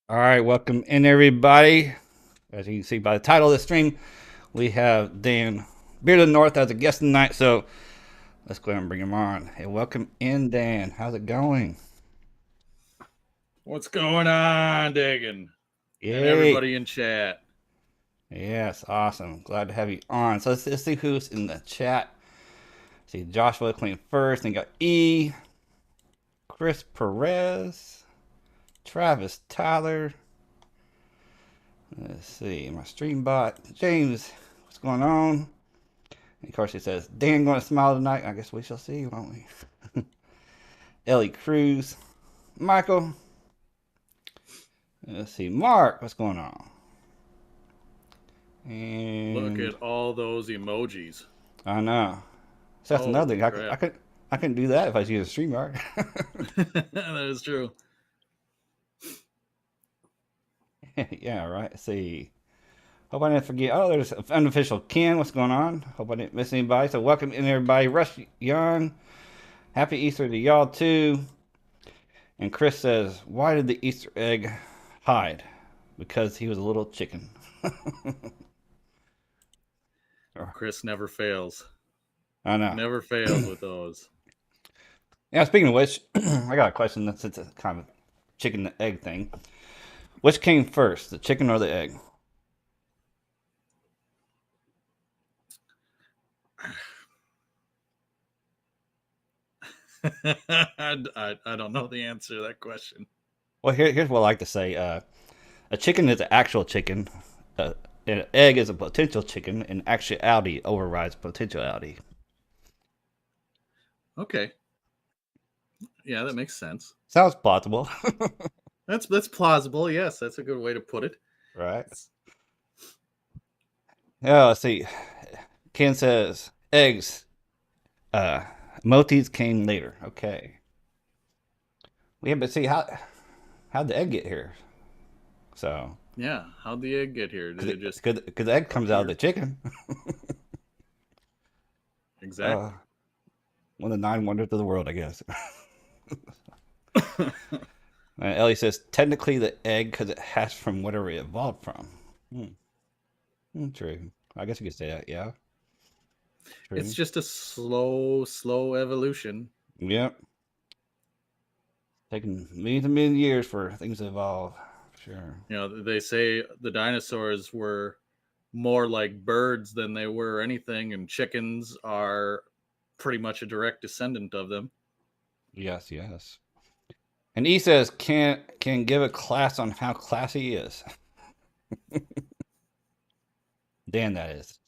All right, welcome in everybody. As you can see by the title of the stream, we have Dan Beard of the North as a guest tonight. So let's go ahead and bring him on. Hey, welcome in, Dan. How's it going? What's going on, Dagan? And Yay! everybody in chat. Yes, awesome. Glad to have you on. So let's see who's in the chat. See Joshua Clean first, then got E, Chris Perez, Travis Tyler. Let's see my stream bot James. What's going on? And of course, he says, Dan going to smile tonight. I guess we shall see, won't we? Ellie Cruz. Michael. Let's see. Mark, what's going on? Look And at all those emojis. I know. So that's another Holy thing. crap. I couldn't do that if I was using StreamYard. That is true. Yeah, right. Let's see. Hope I didn't forget. Oh, there's unofficial Ken. What's going on? Hope I didn't miss anybody. So welcome in everybody. Rush Young. Happy Easter to y'all too. And Chris says, why did the Easter egg hide? Because he was a little chicken. Chris never fails. I know. Never fails with those. Yeah, speaking of which, I got a question that's a kind of chicken and egg thing. Which came first, the chicken or the egg? I don't know the answer to that question. Well, here's what I like to say. A chicken is an actual chicken. An egg is a potential chicken, and actuality overrides potentiality. Okay. Yeah, that makes sense. Sounds plausible, That's plausible. Yes, that's a good way to put it. right? Yeah, let's see. Ken says eggs. Uh, motis came later. Okay. Yeah, but see how'd the egg get here? So, Yeah, how'd the egg get here? Did it just because the egg comes out of appear? the chicken. Exactly. One of the nine wonders of the world, I guess. Ellie says technically the egg because it hatched from whatever it evolved from. True. I guess you could say that. Yeah. It's True. just a slow evolution. Yep. Taking millions and millions of years for things to evolve. Sure. You know, they say the dinosaurs were more like birds than they were anything, and chickens are pretty much a direct descendant of them. Yes. Yes. And E says can give a class on how classy he is. Dan, that is.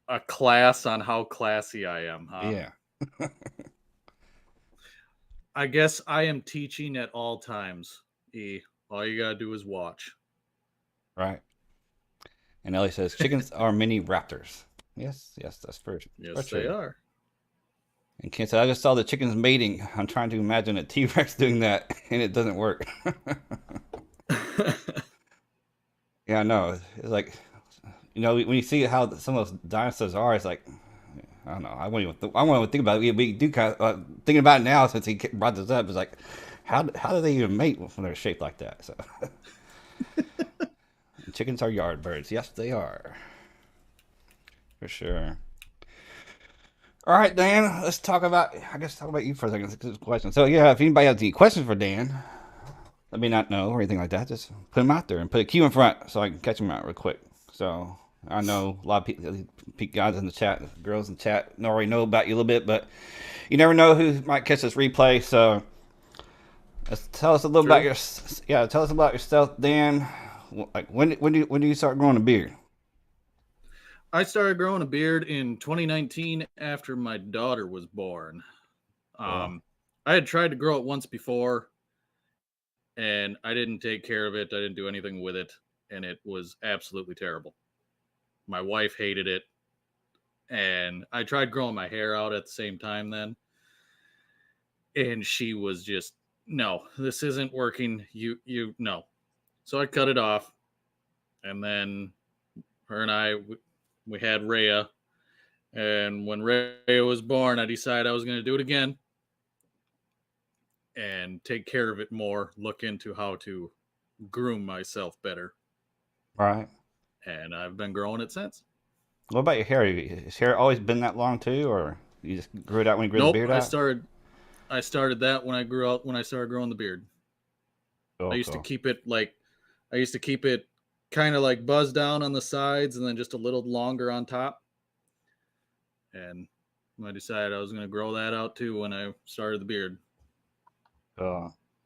A class on how classy I am, huh? Yeah. I guess I am teaching at all times. E, all you gotta do is watch. Right. And Ellie says chickens are mini raptors. Yes. Yes. That's for Yes, they true. are. And Ken said, I just saw the chickens mating. I'm trying to imagine a T Rex doing that, and it doesn't work. Yeah, I know. It's like, when you see how some of those dinosaurs are, it's like, I don't know. I won't even think about it. We do kind of thinking about it now since he brought this up. It's like, how do they even mate when they're shaped like that? So, chickens are yard birds. Yes, they are for sure. All right, Dan. Let's talk about. I guess talk about you for a second. This question. So yeah, if anybody has any questions for Dan, let me not know or anything like that. Just put them out there and put a Q in front so I can catch them out real quick. So I know a lot of people, guys in the chat, girls in the chat, already know about you a little bit, but you never know who might catch this replay. So tell us a little about True. your, yeah, tell us about yourself, Dan. Like when do you start growing a beard? I started growing a beard in 2019 after my daughter was born. Cool. Um, I had tried to grow it once before, and I didn't take care of it. I didn't do anything with it, and it was absolutely terrible. My wife hated it, and I tried growing my hair out at the same time then, and she was just, no, this isn't working. You no. So I cut it off, and then her and we had Rhea, and when Rhea was born, I decided I was going to do it again, and take care of it more, look into how to groom myself better. Right. And I've been growing it since. What about your hair? Has hair always been that long too, or you just grew it out when you grew the Nope, beard out? I started that when I started growing the beard. I Oh, used to cool. keep it like I used to keep it kind of like buzzed down on the sides and then just a little longer on top. And I decided I was going to grow that out too when I started the beard.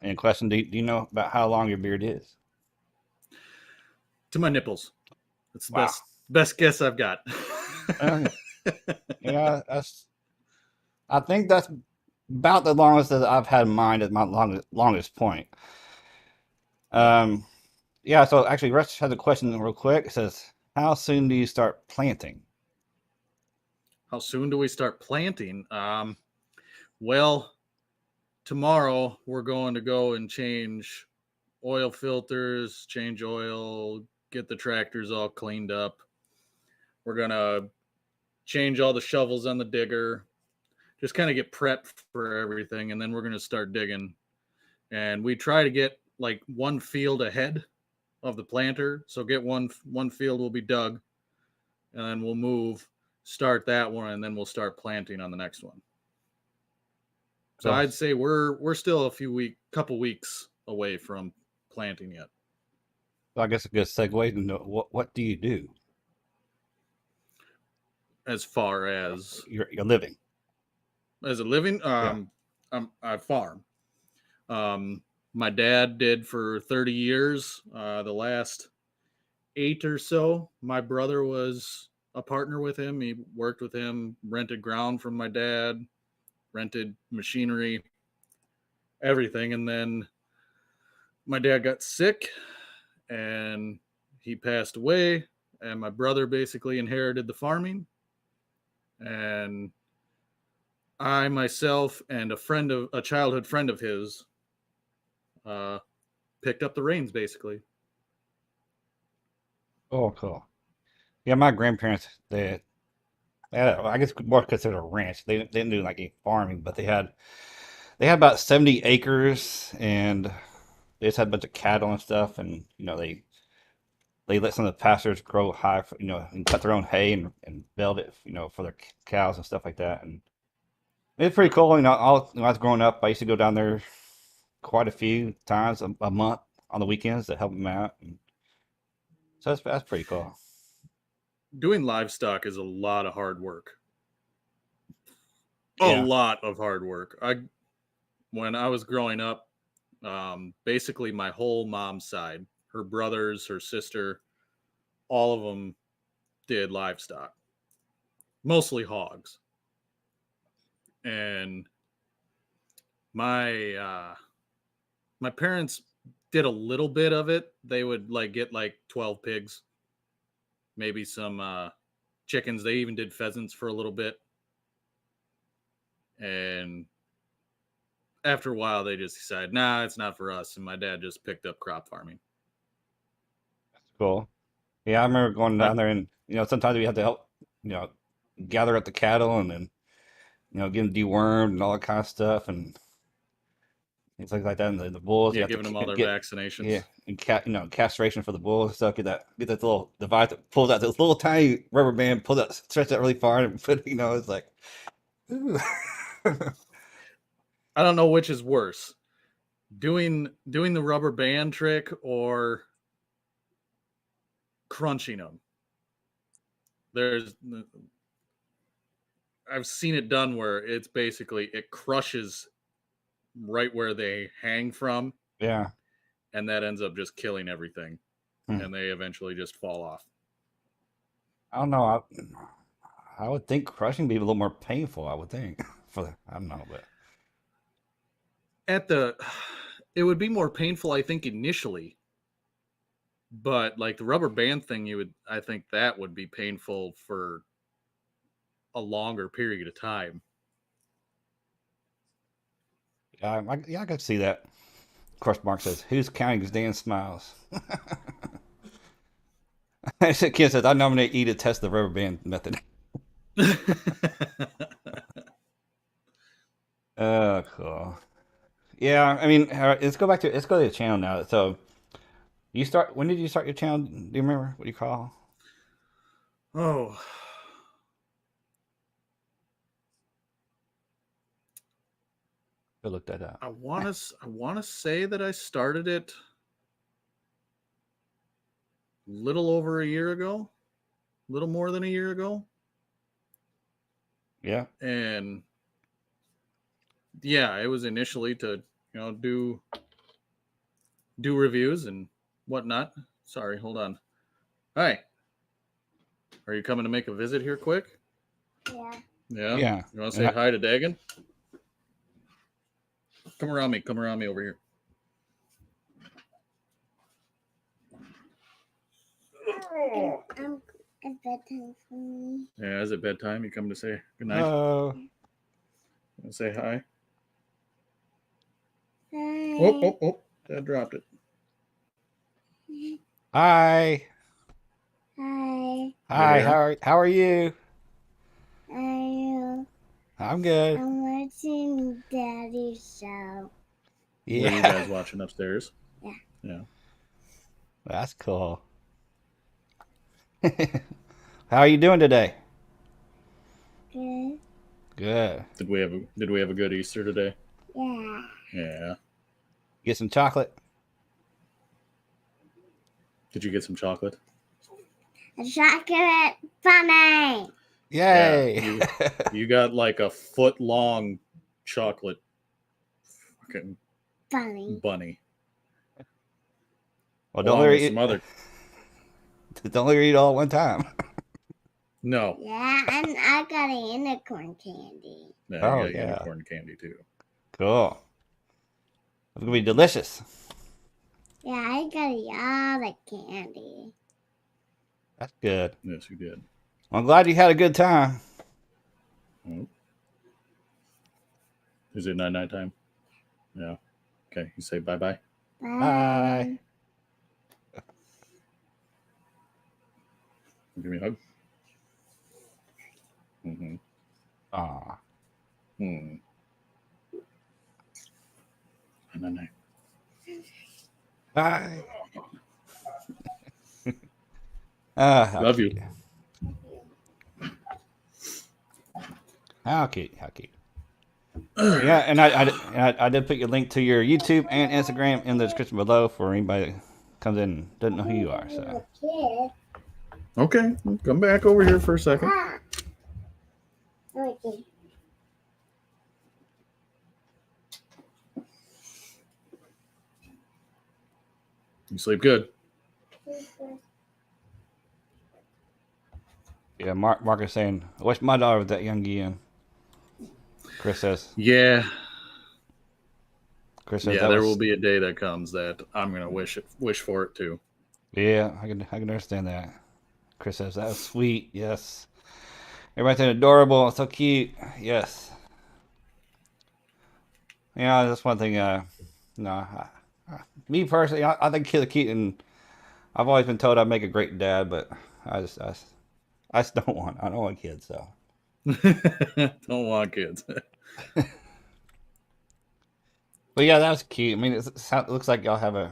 And question: do you know about how long your beard is? To my nipples. That's the Wow. best guess I've got. Uh, yeah, that's. I think that's about the longest that I've had mine at my longest point. Um, yeah. So actually, Russ has a question real quick. It says, "How soon do you start planting?" How soon do we start planting? Well, tomorrow we're going to go and change oil filters, change oil, get the tractors all cleaned up. We're going to change all the shovels on the digger, just kind of get prepped for everything. And then we're going to start digging. And we try to get like one field ahead of the planter. So get one field will be dug, and then we'll move, start that one, and then we'll start planting on the next one. So So, I'd say we're still couple weeks away from planting yet. I guess a good segue into what do you do? As far as Your living. a living, Yeah. I farm. Um, my dad did for 30 years. The last 8 or so, my brother was a partner with him. He worked with him, rented ground from my dad, rented machinery, everything. And then my dad got sick and he passed away. And my brother basically inherited the farming. And I myself and a childhood friend of his uh, picked up the reins basically. Oh, cool. Yeah, my grandparents they had I guess more considered a ranch. They didn't do like any farming, but they had about 70 acres, and they just had a bunch of cattle and stuff, and they let some of the pastures grow high, and cut their own hay and bale it, for their cows and stuff like that. And it's pretty cool. When I was growing up, I used to go down there quite a few times a month on the weekends to help them out. And so that's pretty cool. Doing livestock is a lot of hard work. A Yeah. lot of hard work. When I was growing up, basically my whole mom's side, her brothers, her sister, all of them did livestock, mostly hogs. And my my parents did a little bit of it. They would like get like 12 pigs, maybe some chickens. They even did pheasants for a little bit. And after a while, they just decided, nah, it's not for us. And my dad just picked up crop farming. Cool. Yeah, I remember going My down there, and sometimes we had to help, you know, gather up the cattle, and then get them dewormed and all that kind of stuff, and things like that. And the bulls, you Yeah, have to giving them all their get, vaccinations. yeah, and castration for the bulls and stuff. Get that little device that pulls out this little tiny rubber band, pull that, stretch that really far, and put, it's like, ooh. I don't know which is worse, doing the rubber band trick or crunching them. There's I've seen it done where it's basically it crushes right where they hang from, Yeah. and that ends up just killing everything, Hmm. and they eventually just fall off. I don't know. I would think crushing would be a little more painful. I would think I don't know, but At the It would be more painful, I think, initially, but like the rubber band thing, I think that would be painful for a longer period of time. yeah, I could see that. Question mark says, "Who's counting Dan smiles?" Kid says, "I nominate E to test the rubber band method." Cool. Yeah, I mean, let's go to the channel now. So you start. When did you start your channel? Do you remember what you call? Oh, Go look that up. I want to say that I started it a little over a year ago, a little more than a year ago. Yeah. And yeah, it was initially to, do reviews and whatnot. Sorry, hold on. Hi. Are you coming to make a visit here quick? Yeah. Yeah. Yeah. You want to And say hi to Dagan? Come around me. Come around me over here. It's bedtime for me. Yeah, is it bedtime? You come to say goodnight? Oh. Want to say hi? Hi. Oh. Dad dropped it. Hi. Hi. Hi. There. How are you? I'm I'm good. watching Daddy's show. What are you guys Yeah. watching upstairs? Yeah. Yeah. That's cool. How are you doing today? Good. Good. Did we have a good Easter today? Yeah. Yeah. Get some chocolate? Did you get some chocolate? A chocolate bunny. Yeah. Yay. You got like a foot long chocolate fucking Bunny. bunny. Well, Along with some other. don't let her eat all at one time. No. Yeah, and I got a unicorn candy. Yeah, Oh, you got yeah. unicorn candy too. Cool. It's gonna be delicious. Yeah, I got all the candy. That's good. Yes, you did. I'm glad you had a good time. Oh. Is it night time? Yeah. Okay. You say bye bye. Bye. Give me a hug. Mm-hmm. Aw. Hmm. Night. Bye. How Love cute. you. How cute. How cute. Yeah, and I did put your link to your YouTube and Instagram in the description below for anybody that comes in and doesn't know who you are. So Kid. Okay. Come back over here for a second. Ah. Okay. You sleep good. yeah, Mark is saying, I wish my daughter was that young again. Chris says Yeah. that There was will be a day that comes that I'm gonna wish for it too. yeah, I can understand that. Chris says that was sweet, yes. Everybody's saying adorable, so cute, yes. Yeah, that's one thing. Me personally, I think kids are cute, and I've always been told I'd make a great dad, but I just don't want. I don't want kids, so. Don't want kids. But yeah, that was cute. I mean, it looks like y'all have a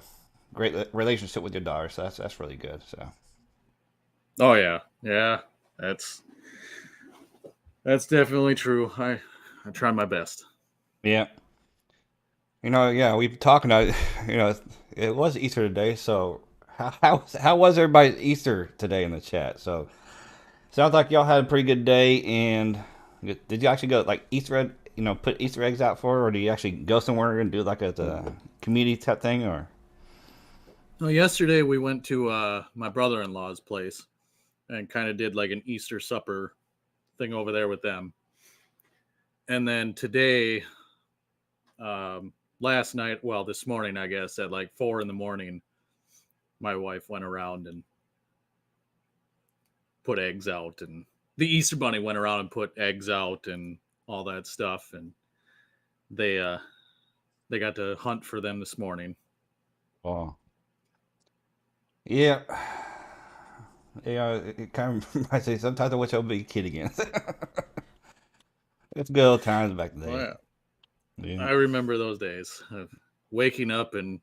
great relationship with your daughter, so that's really good. So. Oh yeah. That's definitely true. I try my best. Yeah. Yeah, we've been talking about. It was Easter today, so how was everybody's Easter today in the chat? So sounds like y'all had a pretty good day. And did you actually go like Easter egg? Put Easter eggs out for her, or do you actually go somewhere and do like a community type thing, or? Well, yesterday we went to my brother-in-law's place and kind of did like an Easter supper thing over there with them. And then today, last night, well, this morning, I guess, at like 4 a.m, my wife went around and put eggs out, and the Easter bunny went around and put eggs out and all that stuff. And they got to hunt for them this morning. Oh. Yeah. Yeah, it kind of reminds me. Sometimes I wish I would be a kid again. It's good old times back then. Oh, yeah. Yeah. I remember those days of waking up and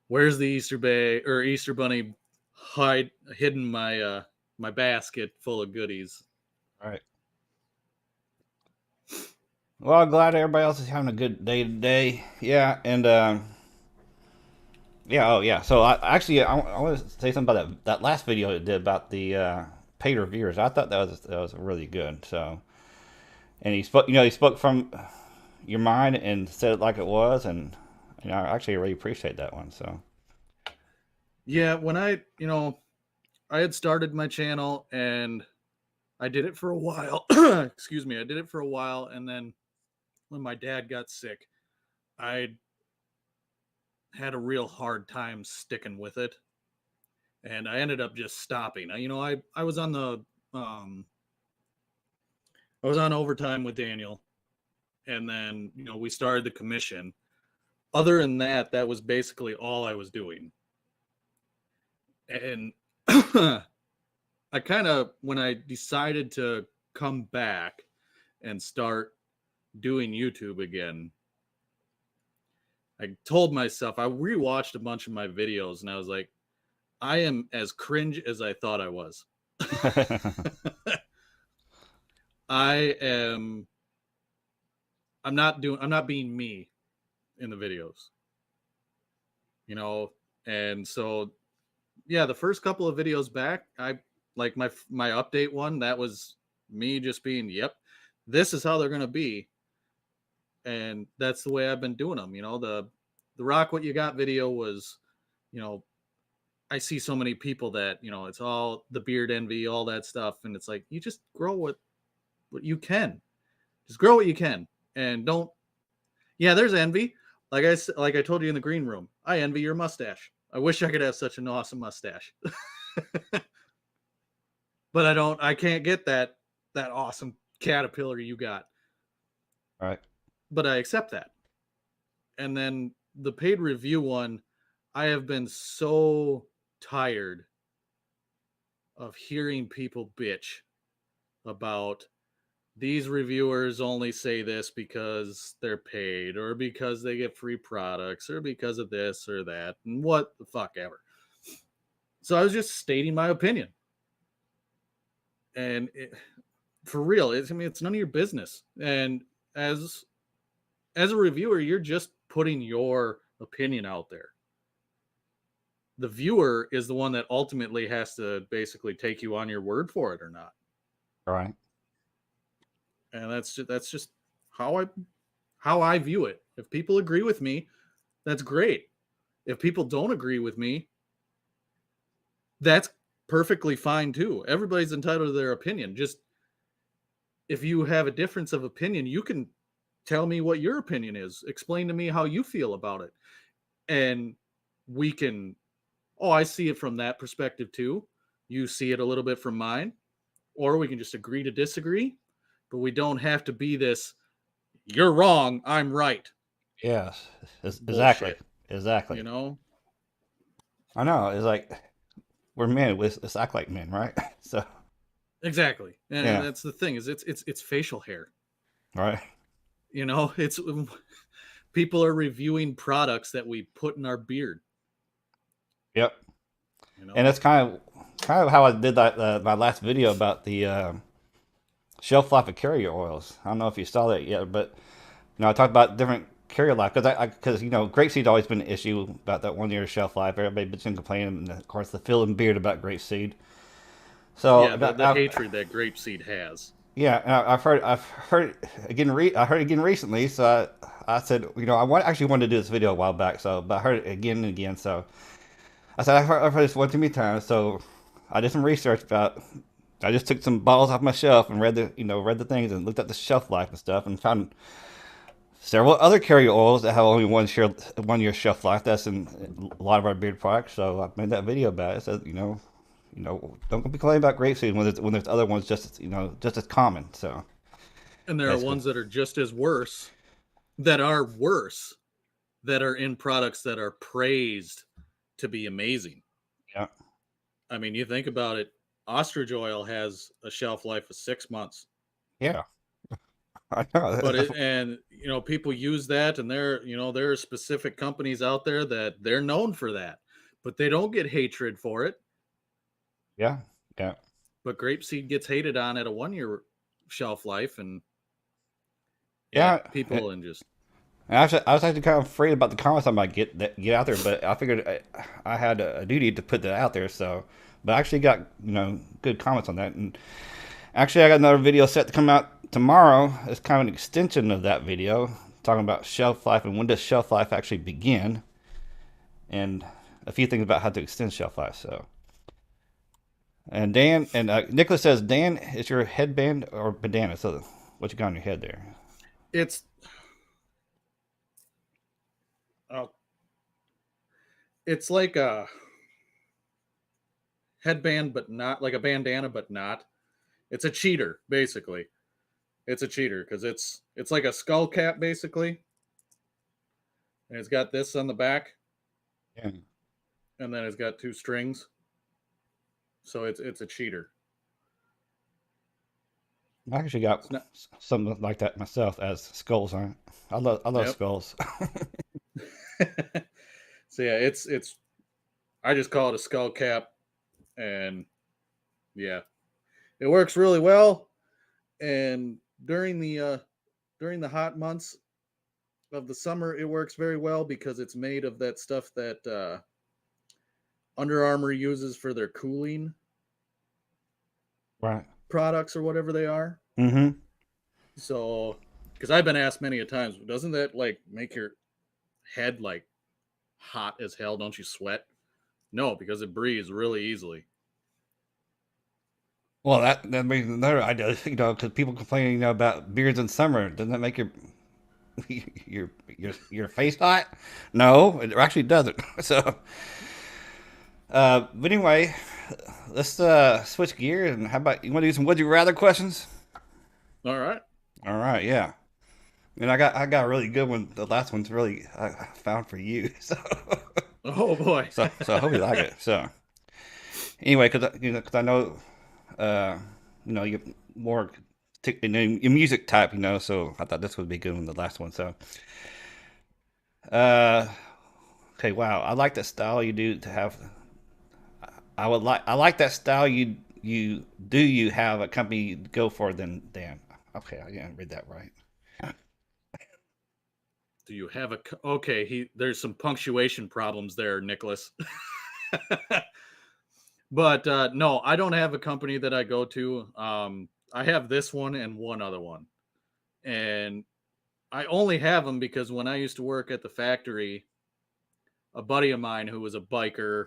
where's the Easter bunny hidden my my basket full of goodies. All right. Well, I'm glad everybody else is having a good day today. Yeah, and yeah, oh yeah. So I want to say something about that last video it did about the paid reviewers. I thought that was really good. So, and he spoke from your mind and said it like it was, and I actually really appreciate that one. So, Yeah, when I had started my channel and I did it for a while. Excuse me, I did it for a while, and then when my dad got sick, I had a real hard time sticking with it, and I ended up just stopping. I was on the um I was on overtime with Daniel, and then we started the commission. Other than that, that was basically all I was doing. And I kind of, when I decided to come back and start doing YouTube again, I told myself, I rewatched a bunch of my videos and I was like, I am as cringe as I thought I was. I am, I'm not being me in the videos, and so, yeah, the first couple of videos back, I like my update one, that was me just being, yep, this is how they're going to be. And that's the way I've been doing them. The Rock What You Got video was, you know, I see so many people that, it's all the beard envy, all that stuff. And it's like, you just grow what you can. Just grow what you can. And don't, yeah, there's envy. Like I told you in the green room, I envy your mustache. I wish I could have such an awesome mustache. But I can't get that awesome caterpillar you got. right. But I accept that. And then the paid review one, I have been so tired of hearing people bitch about these reviewers only say this because they're paid or because they get free products or because of this or that and what the fuck ever. So I was just stating my opinion. And for real, it's none of your business. And as a reviewer, you're just putting your opinion out there. The viewer is the one that ultimately has to basically take you on your word for it or not. All right. And that's just how I view it. If people agree with me, that's great. If people don't agree with me, that's perfectly fine too. Everybody's entitled to their opinion. Just if you have a difference of opinion, you can tell me what your opinion is. Explain to me how you feel about it. And we can, oh, I see it from that perspective too. You see it a little bit from mine. Or we can just agree to disagree. But we don't have to be this, you're wrong, I'm right. Yes. Exactly. Bullshit. Exactly. You know? I know. It's like we're men. Let's act like men, right? So. Exactly. And Yeah. that's the thing, is it's facial hair. Right. It's people are reviewing products that we put in our beard. Yep. You know? And that's kind of how I did that my last video about the shelf life of carrier oils. I don't know if you saw that yet, but I talked about different carrier life because grapeseed always been an issue about that 1 year shelf life. Everybody's been complaining, and of course the Phil and beard about grapeseed. So yeah, the hatred that grapeseed has. Yeah, and I've heard again. I heard it again recently. So I said, actually wanted to do this video a while back. So, but I heard it again and again. So I said I've heard this one too many times. So I did some research about. I just took some bottles off my shelf and read the things and looked at the shelf life and stuff and found several other carrier oils that have only 1 year shelf life. That's in a lot of our beard products. So I made that video about it. So don't be complaining about grapeseed when there's other ones just as common. So. And there are ones that are just as worse, that are worse, that are in products that are praised to be amazing. Yeah. I mean, you think about it, ostrich oil has a shelf life of 6 months. Yeah. I know. But people use that, and there are specific companies out there that they're known for that, but they don't get hatred for it. Yeah, yeah. But grapeseed gets hated on at a 1 year shelf life, and Yeah, people and just and I was actually kind of afraid about the comments I might get out there, but I figured I had a duty to put that out there. So, but I actually got good comments on that, and actually I got another video set to come out tomorrow. It's kind of an extension of that video, talking about shelf life and when does shelf life actually begin, and a few things about how to extend shelf life. So, and Dan and Nicholas says, Dan, is your headband or bandana? So, what you got on your head there? it's oh, it's like a headband, but not like a bandana, but not. It's a cheater, basically. It's a cheater because it's like a skull cap, basically, and it's got this on the back, Yeah. and then it's got 2 strings. So it's a cheater. I actually got It's not. something like that myself as skulls on it. I love Yep. skulls. So yeah, it's. I just call it a skull cap, and yeah, it works really well. And during the hot months of the summer, it works very well because it's made of that stuff that Under Armour uses for their cooling Right. products or whatever they are. Mm-hmm. So, because I've been asked many a times, doesn't that like make your head like hot as hell? Don't you sweat? No, because it breathes really easily. Well, that brings another idea, because people complain, about beards in summer. Doesn't that make your face hot? No, it actually doesn't. So, but anyway, let's switch gears. And how about you want to do some would you rather questions? All right. All right, yeah. And I got a really good one. The last one's really I found for you. So Oh boy. so I hope you like it. So anyway, because I know you're more your music type, so I thought this would be good one, the last one. So uh okay, wow. I like that style you do to have I like that style you have a company go for than Dan. Okay, I didn't read that right. Do you have a okay? There's some punctuation problems there, Nicholas. But no, I don't have a company that I go to. I have this one and one other one, and I only have them because when I used to work at the factory, a buddy of mine who was a biker,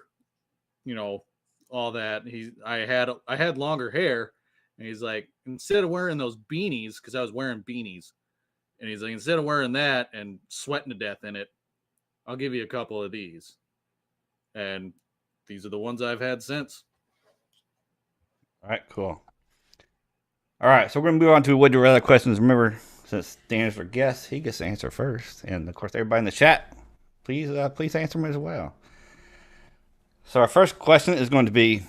you know, all that. I had longer hair, and he's like, instead of wearing those beanies, because I was wearing beanies, and he's like, instead of wearing that and sweating to death in it, I'll give you a couple of these, and these are the ones I've had since. All right, cool. All right, so we're gonna move on to would you rather questions. Remember, since Dan is our guest, he gets to answer first, and of course, everybody in the chat, please answer them as well. So our first question is going to be: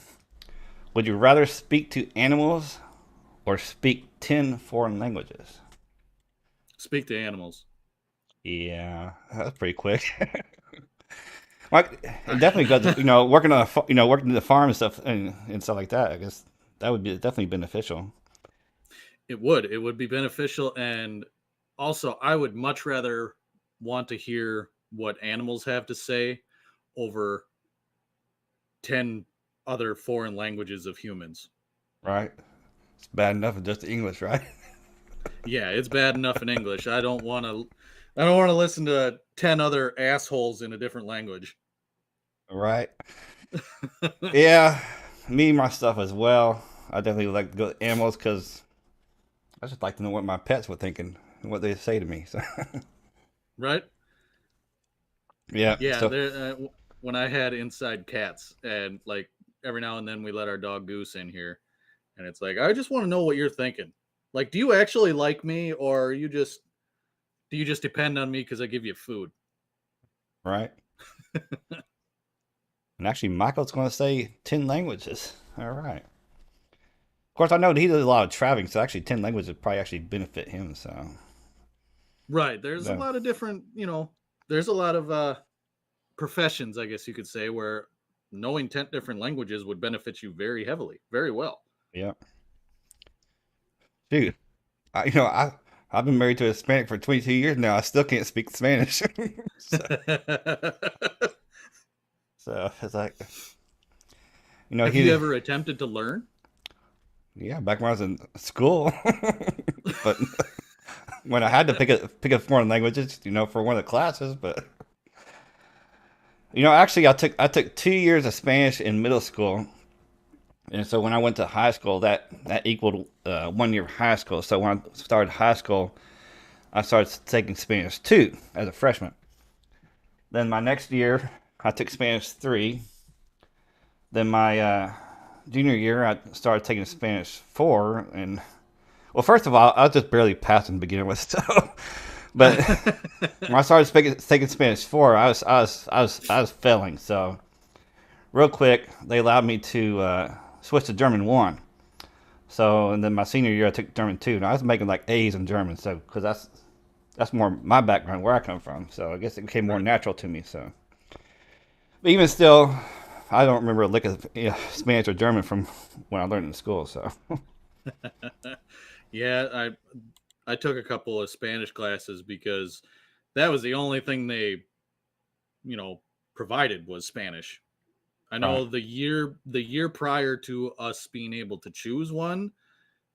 would you rather speak to animals or speak 10 foreign languages? Speak to animals. Yeah, that's pretty quick. Like, it definitely goes. Working on working in the farm and stuff and stuff like that. I guess that would be definitely beneficial. It would be beneficial, and also I would much rather want to hear what animals have to say over 10 other foreign languages of humans. Right? It's bad enough in just English, right? Yeah, it's bad enough in English. I don't want to listen to 10 other assholes in a different language. Right. Yeah, me my stuff as well. I definitely like to go to animals because I just like to know what my pets were thinking and what they say to me. So Right? yeah. Yeah, So when I had inside cats, and like every now and then we let our dog Goose in here, and it's like, I just want to know what you're thinking. Like, do you actually like me, or do you just depend on me because I give you food? right. And actually, Michael's going to say 10 languages. All right. Of course, I know that he does a lot of traveling, so actually 10 languages would probably actually benefit him. So, Right. There's a no. lot of different, there's a lot of professions, I guess you could say, where knowing 10 different languages would benefit you very heavily, very well. Yeah. Dude, I've been married to a Hispanic for 22 years now. I still can't speak Spanish. So it's like, Have you ever attempted to learn? yeah, back when I was in school, but when I had to pick a foreign languages, for one of the classes, but actually I took 2 years of Spanish in middle school, and so when I went to high school, that equaled 1 year of high school. So when I started high school, I started taking Spanish 2 as a freshman. Then my next year, I took Spanish 3. Then my junior year, I started taking Spanish 4, and well, first of all, I was just barely passing to begin with, so. But when I started taking Spanish 4, I was failing. So real quick, they allowed me to switch to German 1. So and then my senior year, I took German 2, and I was making like A's in German. So because that's more my background, where I come from. So I guess it became more natural to me. So, but even still, I don't remember a lick of Spanish or German from when I learned in school. So. Yeah, I took a couple of Spanish classes because that was the only thing they, provided was Spanish. I know Right. the year prior to us being able to choose one,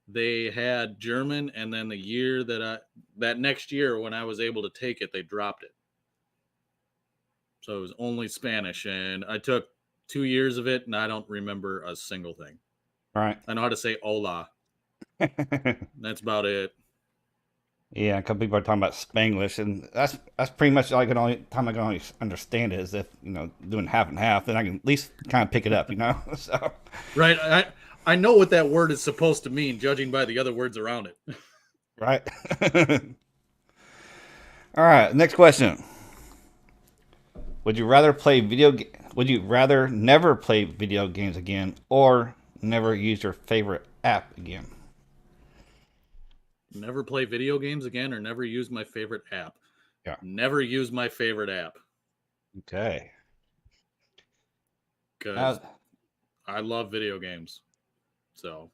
they had German, and then the year that next year when I was able to take it, they dropped it. So it was only Spanish, and I took 2 years of it, and I don't remember a single thing. Right. I know how to say hola. That's about it. Yeah, a couple people are talking about Spanglish, and that's pretty much like the only time I can only understand it is if doing half and half. Then I can at least kind of pick it up, So Right. I know what that word is supposed to mean, judging by the other words around it. right. All right. Next question. Would you rather Would you rather never play video games again, or never use your favorite app again? Never play video games again, or never use my favorite app. Yeah. Never use my favorite app. Okay. Because I love video games. So.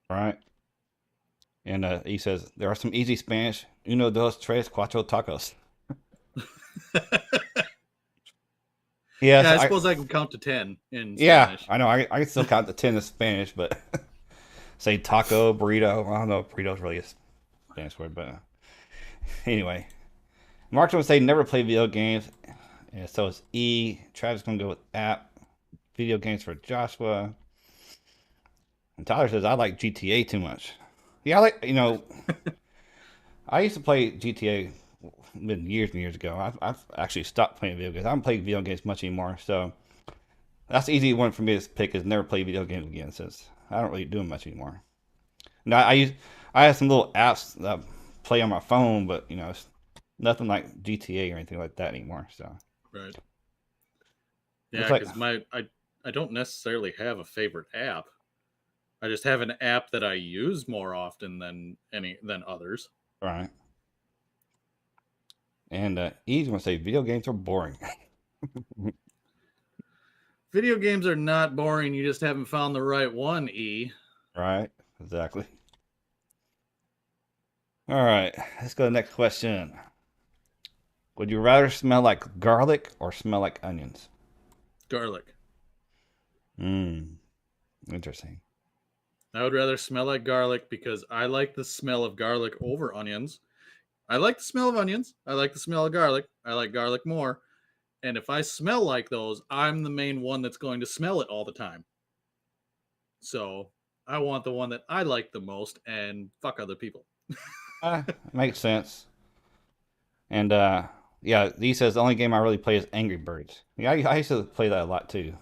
Right. And he says, there are some easy Spanish. Uno, dos, tres, cuatro tacos. Yes, yeah, I suppose I can count to 10 in Spanish. Yeah, I know. I can still count to 10 in Spanish, but say taco, burrito. I don't know if burrito is really a Spanish word, but anyway. Mark's going to say never play video games. And so it's E. Travis going to go with app. Video games for Joshua. And Tyler says, I like GTA too much. Yeah, I like, I used to play GTA years and years ago. I've actually stopped playing video games. I don't play video games much anymore. So that's the easy one for me to pick is never play video games again since I don't really do them much anymore. Now I have some little apps that I play on my phone, but it's nothing like GTA or anything like that anymore. So right. Yeah, because I don't necessarily have a favorite app. I just have an app that I use more often than others. Right. And E's gonna say video games are boring. Video games are not boring. You just haven't found the right one, E. Right. Exactly. All right. Let's go to the next question. Would you rather smell like garlic or smell like onions? Garlic. Interesting. I would rather smell like garlic because I like the smell of garlic over onions. I like the smell of onions. I like the smell of garlic. I like garlic more. And if I smell like those, I'm the main one that's going to smell it all the time. So I want the one that I like the most and fuck other people. Makes sense. And yeah, he says the only game I really play is Angry Birds. Yeah, I used to play that a lot too.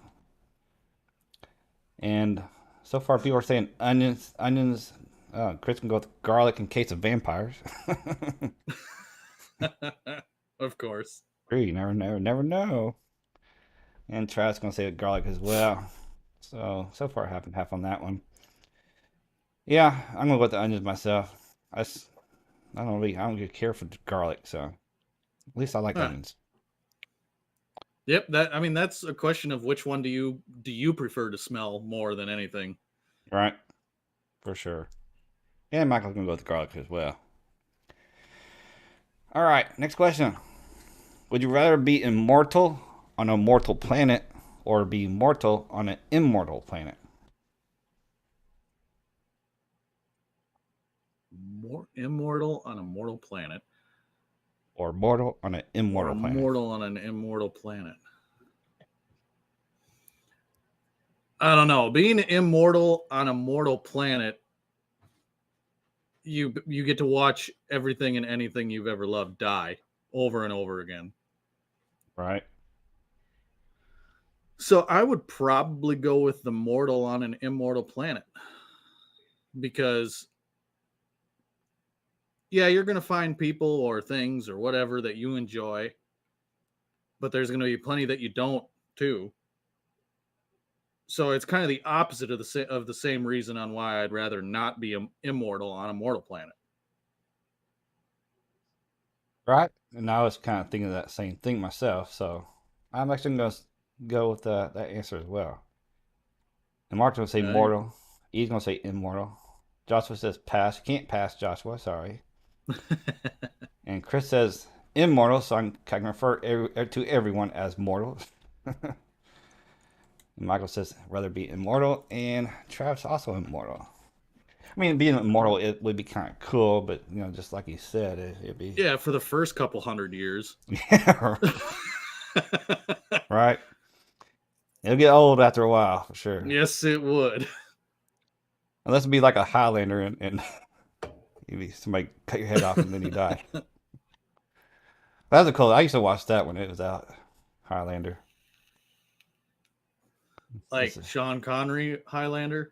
And so far, people are saying onions. Chris can go with garlic in case of vampires. Of course. You never know. And Travis gonna say garlic as well. So far, half and half on that one. Yeah, I'm gonna go with the onions myself. I don't really care for garlic, so at least I like Huh. onions. Yep, that's a question of which one do you prefer to smell more than anything. Right? For sure. And Michael's gonna go with garlic as well. All right, next question. Would you rather be immortal on a mortal planet or be mortal on an immortal planet? More immortal on a mortal planet Or mortal on an or immortal planet? immortal on an immortal planet. I don't know. Being immortal on a mortal planet, you get to watch everything and anything you've ever loved die over and over again. Right? So I would probably go with the mortal on an immortal planet because yeah, you're going to find people or things or whatever that you enjoy, but there's going to be plenty that you don't too. So it's kind of the opposite of the same reason on why I'd rather not be immortal on a mortal planet. Right? And I was kind of thinking that same thing myself, so I'm actually going to go with that answer as well. And Mark's going to say Uh, mortal. E's going to say immortal. Joshua says pass. You can't pass, Joshua. Sorry. And Chris says immortal, so I can refer to everyone as mortal. And Michael says rather be immortal, and Travis also immortal. I mean, being immortal it would be kind of cool, but just like you said, it'd be yeah, for the first couple hundred years. yeah, right. It'll get old after a while for sure. Yes, it would. Unless it be like a Highlander and somebody cut your head off and then you die. That was a cool. I used to watch that when it was out. Highlander. Like Sean Connery, Highlander.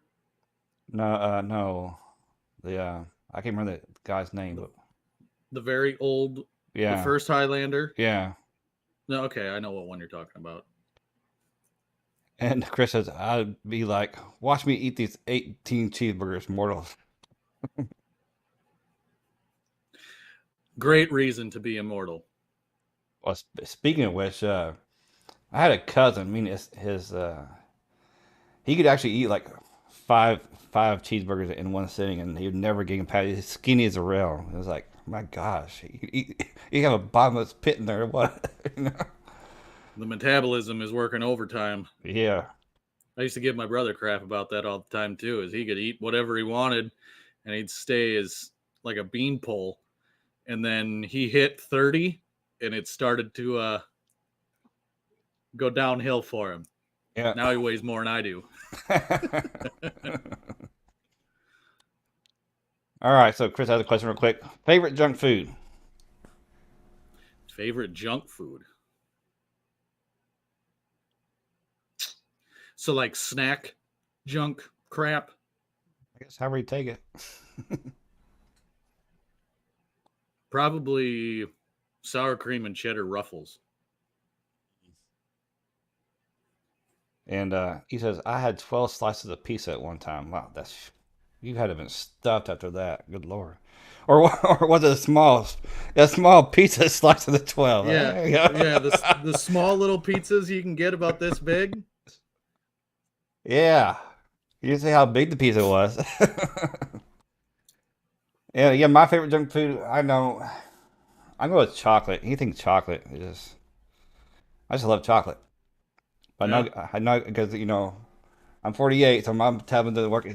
No. The I can't remember the guy's name, but The very old, yeah, the first Highlander. yeah. No, okay, I know what one you're talking about. And Chris says, I'd be like, watch me eat these 18 cheeseburgers, mortal. Great reason to be immortal. Well, speaking of which, I had a cousin. I mean, his he could actually eat like five cheeseburgers in one sitting, and he would never get patty. He's skinny as a rail. It was like, my gosh, you have a bottomless pit in there. What? The metabolism is working overtime. Yeah. I used to give my brother crap about that all the time too, as he could eat whatever he wanted and he'd stay as like a beanpole. And then he hit 30 and it started to go downhill for him. Yeah. Now he weighs more than I do. All right, so Chris has a question real quick. Favorite junk food? Favorite junk food? So like snack junk crap? I guess however you take it. Probably sour cream and cheddar Ruffles. And he says, I had 12 slices of pizza at one time. Wow, you had to have been stuffed after that. Good Lord. Or was it a small pizza slice of the 12? Yeah, yeah. The small little pizzas you can get about this big. Yeah. You see how big the pizza was. Yeah. My favorite junk food, I know. I'm going with chocolate. Anything chocolate. I just love chocolate. But Yeah. I know because, I'm 48, so my metabolism doesn't work.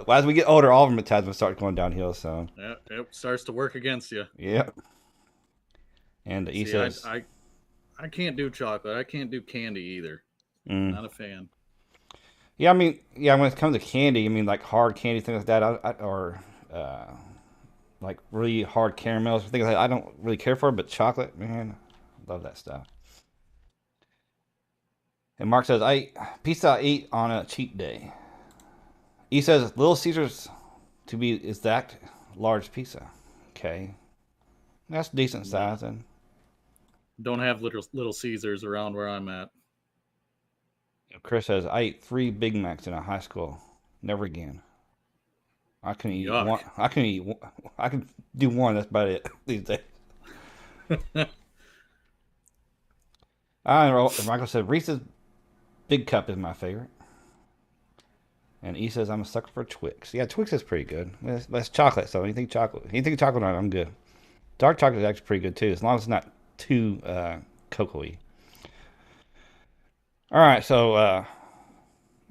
As we get older, all of our metabolism starts going downhill. So, Yeah, it starts to work against you. yep. And he says, I can't do chocolate. I can't do candy either. Not a fan. Yeah, I mean, when it comes to candy, I mean, like hard candy, things like that, or like really hard caramels, things like that, I don't really care for, but chocolate, man, love that stuff. And Mark says, pizza I eat on a cheat day. He says, Little Caesars to be exact, large pizza. Okay. That's decent size. And Don't have little Caesars around where I'm at. Chris says, I ate 3 Big Macs in a high school. Never again. I can eat Yuck. one. I can eat. I can do one. That's about it these days. Michael said Reese's Big Cup is my favorite. And E says I'm a sucker for Twix. Yeah, Twix is pretty good. That's chocolate, so anything chocolate on it, I'm good. Dark chocolate is actually pretty good too, as long as it's not too cocoa-y. All right, so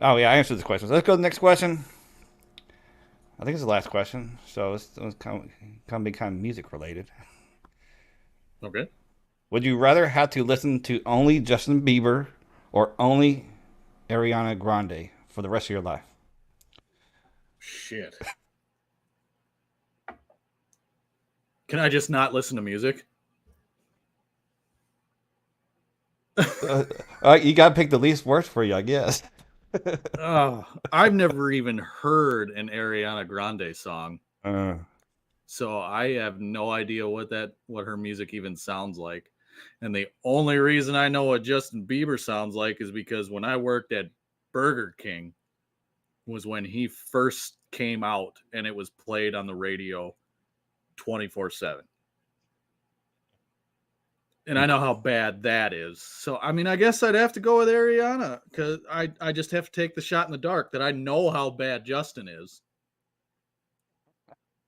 oh yeah, I answered this question. So let's go to the next question. I think it's the last question, so it's kind of music related. Okay. Would you rather have to listen to only Justin Bieber or only Ariana Grande for the rest of your life? Shit. Can I just not listen to music? You got to pick the least worst for you, I guess. I've never even heard an Ariana Grande song. So I have no idea what her music even sounds like. And the only reason I know what Justin Bieber sounds like is because when I worked at Burger King was when he first came out and it was played on the radio 24/7. And I know how bad that is. So, I mean, I guess I'd have to go with Ariana because I just have to take the shot in the dark that I know how bad Justin is.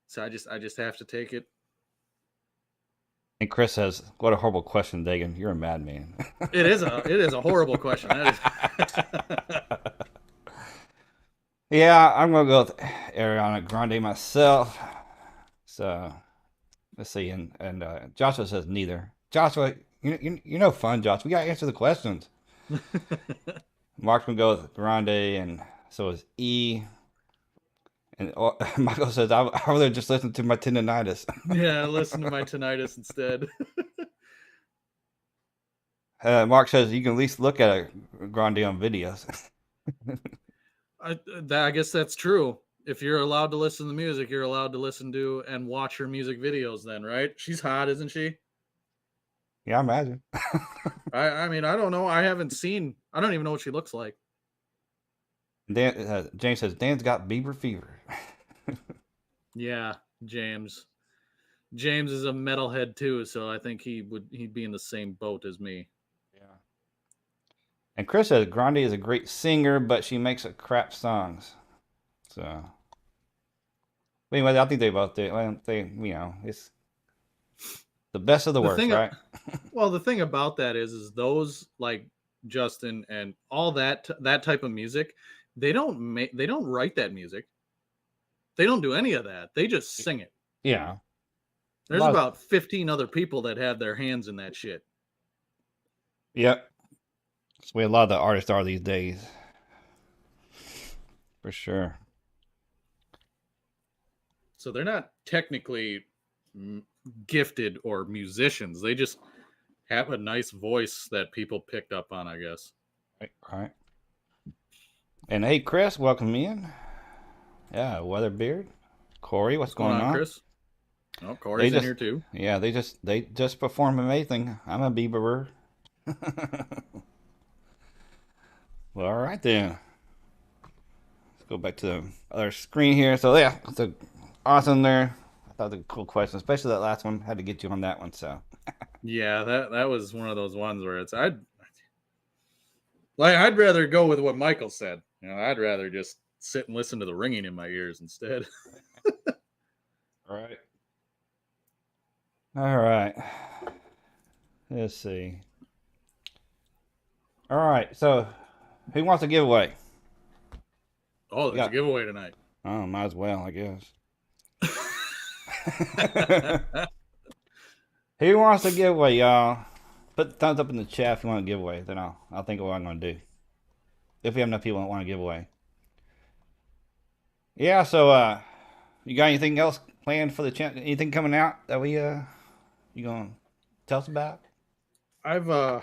So I just have to take it. And Chris says, "What a horrible question, Dagan. You're a madman." It is a horrible question. Yeah, I'm gonna go with Ariana Grande myself. So let's see, and Joshua says neither. Joshua, you're no fun, Josh. We gotta answer the questions. Mark's gonna go with Grande, and so is E. And Michael says, "I'd rather just listen to my tendonitis." Yeah, listen to my tinnitus instead. Mark says you can at least look at a Grande on videos. I guess that's true. If you're allowed to listen to music, you're allowed to listen to and watch her music videos then, right? She's hot, isn't she? Yeah, I imagine. I mean, I don't know. I don't even know what she looks like. Dan, James says, Dan's got Bieber fever. Yeah, James. James is a metalhead too, so I think he'd be in the same boat as me. Yeah. And Chris says Grande is a great singer, but she makes a crap songs. So, but anyway, I think they both do. Well, it's the best of the worst, right? Well, the thing about that is those like Justin and all that type of music, they don't write that music. They don't do any of that. They just sing it. Yeah. There's about 15 other people that have their hands in that shit. Yep. That's the way a lot of the artists are these days. For sure. So they're not technically gifted or musicians. They just have a nice voice that people picked up on, I guess. Right. And hey, Chris, welcome in. Yeah, Weatherbeard. Corey, what's going on, Chris? Oh, Corey's in here too. Yeah, they just perform amazing. I'm a Bieberer. Well, all right then. Let's go back to the other screen here. So yeah, it's awesome there. I thought it was a cool question, especially that last one. Had to get you on that one. So yeah, that was one of those ones where I'd rather go with what Michael said. I'd rather just sit and listen to the ringing in my ears instead. All right. Let's see. All right. So, who wants a giveaway? Oh, there's a giveaway tonight. Oh, might as well, I guess. Who wants a giveaway, y'all? Put the thumbs up in the chat if you want a giveaway. Then I'll think of what I'm going to do. If we have enough people that want a giveaway. Yeah, so you got anything else planned for the channel? Anything coming out that you gonna tell us about? I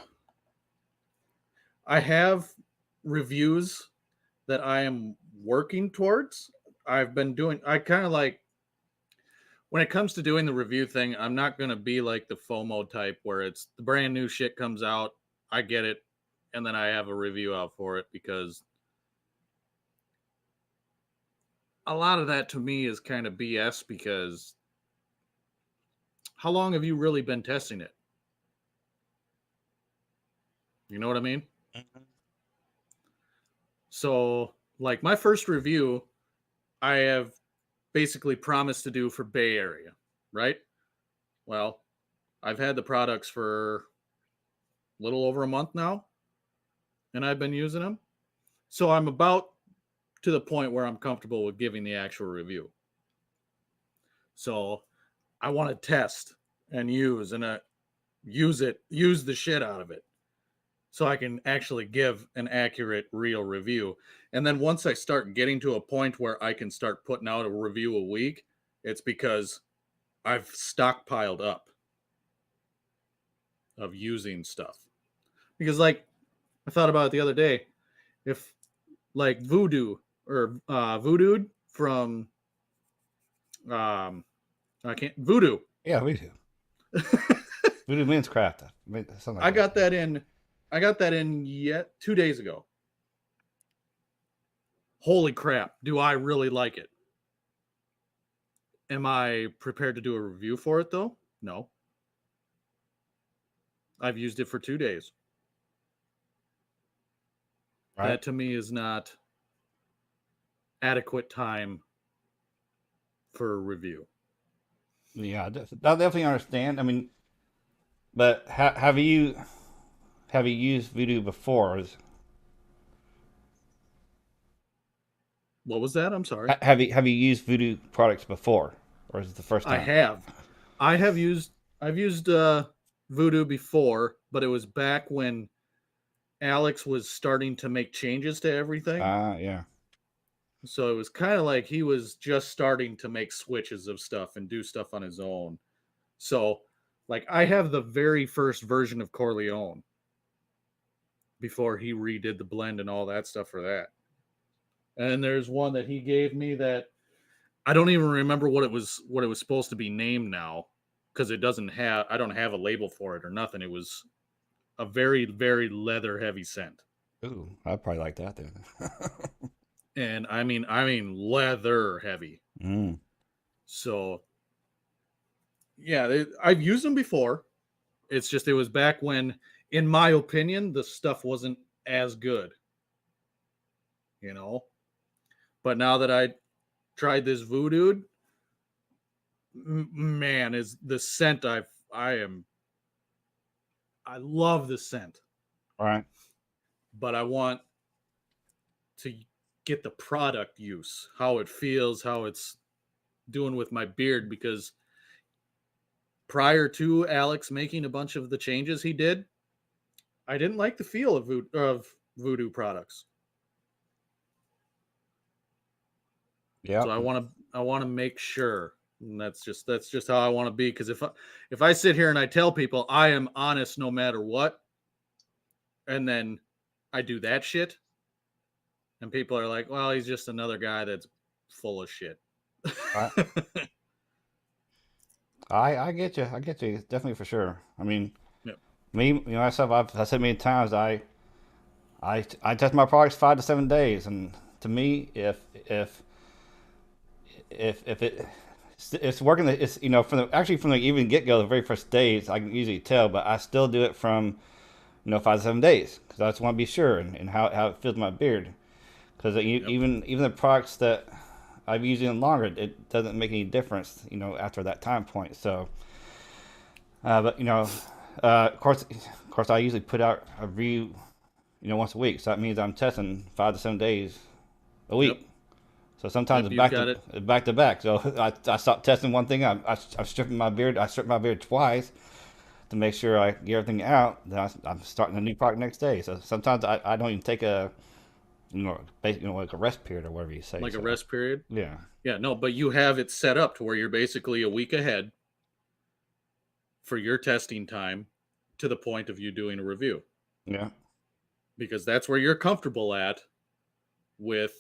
have reviews that I am working towards. I kind of like when it comes to doing the review thing, I'm not going to be like the FOMO type where it's the brand new shit comes out, I get it, and then I have a review out for it because a lot of that to me is kind of BS because how long have you really been testing it? You know what I mean? So, like my first review, I have basically promised to do for Bay Area, right? Well, I've had the products for a little over a month now, and I've been using them. So I'm about to the point where I'm comfortable with giving the actual review. So I want to test and use and use the shit out of it so I can actually give an accurate, real review. And then once I start getting to a point where I can start putting out a review a week, it's because I've stockpiled up of using stuff. Because, like, I thought about it the other day. If, like, Voodoo Voodoo from, Voodoo. Yeah, we do. Voodoo means craft. I got that in yet 2 days ago. Holy crap, do I really like it? Am I prepared to do a review for it though? No. I've used it for 2 days. Right. That to me is not adequate time for a review. Yeah, I definitely understand. I mean, but have you used Voodoo before? What was that? I'm sorry. Have you used Voodoo products before, or is it the first time? I have. I've used Voodoo before, but it was back when Alex was starting to make changes to everything. Yeah. So it was kind of like he was just starting to make switches of stuff and do stuff on his own. So, like, I have the very first version of Corleone before he redid the blend and all that stuff for that. And there's one that he gave me that I don't even remember what it was supposed to be named now, because I don't have a label for it or nothing. It was a very, very leather heavy scent. Ooh, I'd probably like that then. And I mean leather heavy. Mm. So yeah, I've used them before. It's just it was back when, in my opinion, the stuff wasn't as good. You know? But now that I tried this Voodoo, man, is the scent I love the scent. All right. But I want to get the product use, how it feels, how it's doing with my beard, because prior to Alex making a bunch of the changes he did, I didn't like the feel of Voodoo products. Yeah. So I want to make sure, and that's just how I want to be. Because if I sit here and I tell people I am honest no matter what, and then I do that shit, and people are like, well, he's just another guy that's full of shit. Right. I get you. I get you. Definitely for sure. I mean, Yep. me, myself, I said many times, I test my products 5 to 7 days, and to me, if it's working, it's from the even get go, the very first days, I can usually tell, but I still do it from 5 to 7 days because I just want to be sure and how it feels in my beard. Because even the products that I've used even longer, it doesn't make any difference, after that time point. So, but of course, I usually put out a review, once a week. So that means I'm testing 5 to 7 days a week. Yep. So sometimes it's back to back. So I stopped testing one thing. I'm stripping my beard. I stripped my beard twice to make sure I get everything out. Then I'm starting a new product next day. So sometimes I don't even take a basically like a rest period or whatever you say. Like a rest period? Yeah. Yeah, no, but you have it set up to where you're basically a week ahead for your testing time to the point of you doing a review. Yeah. Because that's where you're comfortable at with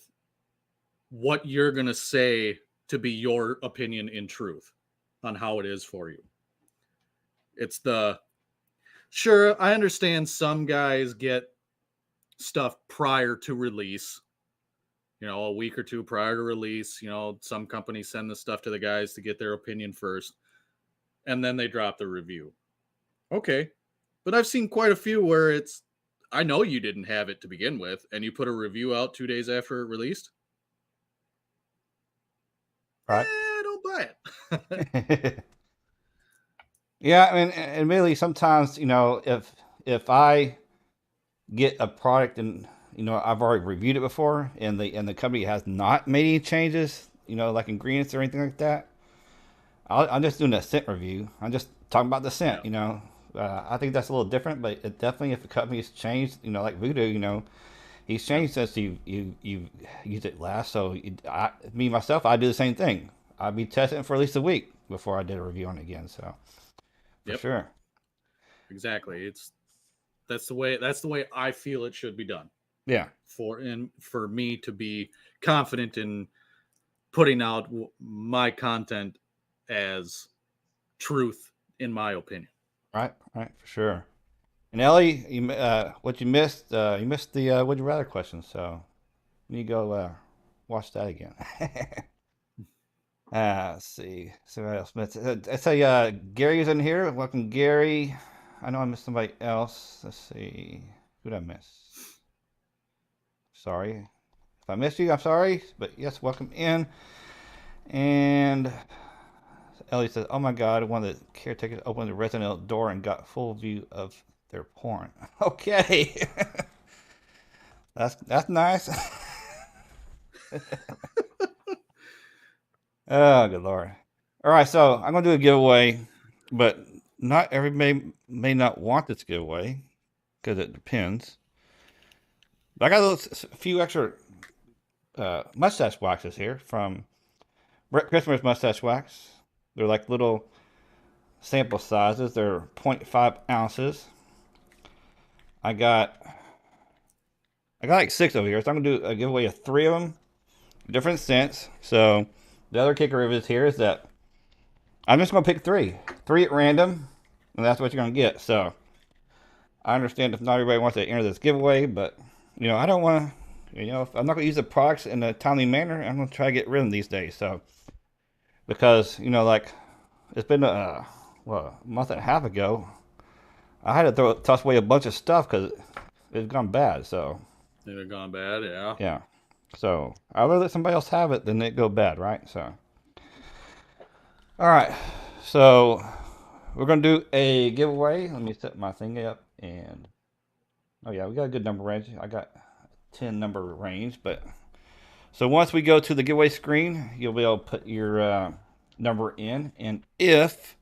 what you're going to say to be your opinion in truth on how it is for you. It's sure, I understand some guys get stuff prior to release a week or two prior to release. Some companies send the stuff to the guys to get their opinion first, and then they drop the review. Okay. But I've seen quite a few where I know you didn't have it to begin with, and you put a review out 2 days after it released. Right. I don't buy it. Yeah, I mean, admittedly, sometimes if I get a product and I've already reviewed it before, and the company has not made any changes, like ingredients or anything like that, I'm just doing a scent review. I'm just talking about the scent. Yeah. I think that's a little different, but it definitely, if the company's changed, like Voodoo, he's changed since you used it last. So me myself, I do the same thing. I'd be testing it for at least a week before I did a review on it again. So for sure. Exactly. That's the way I feel it should be done. Yeah. For me to be confident in putting out my content as truth, in my opinion. Right, for sure. And Ellie, what you missed the would you rather question. So you need to go watch that again. Let's see. Somebody else missed it. I say Gary's in here. Welcome, Gary. I know I missed somebody else. Let's see. Who did I miss? Sorry. If I missed you, I'm sorry. But yes, welcome in. And Ellie says, "Oh my God, one of the caretakers opened the residential door and got full view of their porn." Okay, that's nice. Oh, good Lord. All right, so I'm gonna do a giveaway, but not everybody may not want this giveaway because it depends. But I got a few extra mustache waxes here from Bret Chrismer's Mustache Wax. They're like little sample sizes. They're 0.5 ounces. I got like 6 over here, so I'm gonna do a giveaway of 3 of them, different scents. So the other kicker of it here is that I'm just gonna pick 3 at random, and that's what you're gonna get. So I understand if not everybody wants to enter this giveaway, but I don't want to. If I'm not gonna use the products in a timely manner, I'm gonna try to get rid of them these days. So because like it's been a month and a half ago, I had to toss away a bunch of stuff because it's gone bad. So They've gone bad, yeah. yeah. So I'd rather let somebody else have it than it go bad, right? So all right. So we're gonna do a giveaway. Let me set my thing up, and oh yeah, we got a good number range. I got 10 number range, but so once we go to the giveaway screen, you'll be able to put your number in, and if